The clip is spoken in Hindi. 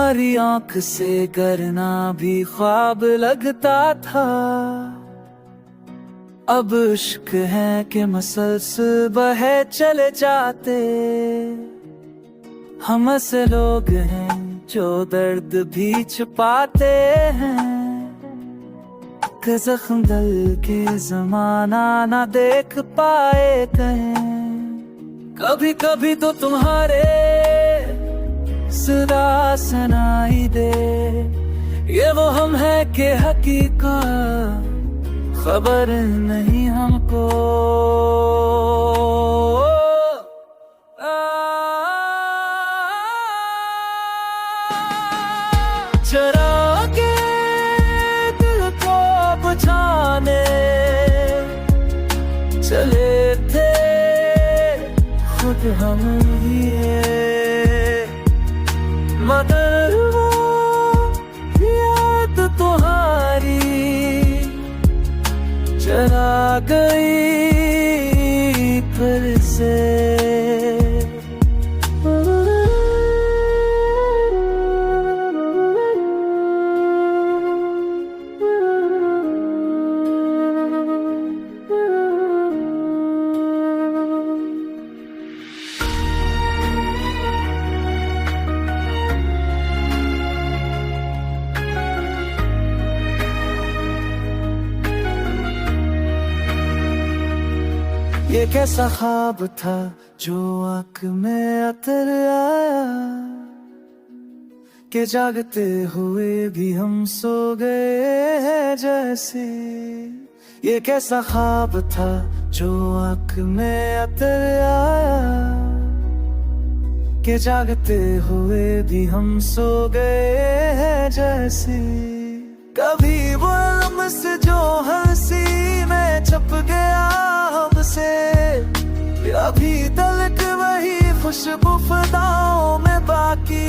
तुम्हारी आंख से करना भी ख्वाब लगता था। अब इश्क है कि मसलसल बहे चले जाते। हम ऐसे लोग हैं जो दर्द भी छुपाते हैं, कि जख्म दल के जमाना ना देख पाए कहीं। कभी कभी तो तुम्हारे सदा सुनाई दे, ये वो हम है कि हकीकत खबर नहीं हमको। चरा के दिल को बुझाने चले थे खुद हम ही, मगर वो याद तुम्हारी चला गई फिर से। ये कैसा ख्वाब था जो आँख में अतर आया, कि जागते हुए भी हम सो गए हैं जैसे। ये कैसा ख्वाब था जो आँख में अतर आया, कि जागते हुए भी हम सो गए हैं जैसे। कभी वो लम्स जो हंसी में छप गया हमसे, अभी तलक वही खुशबू फदाओं में बाकी।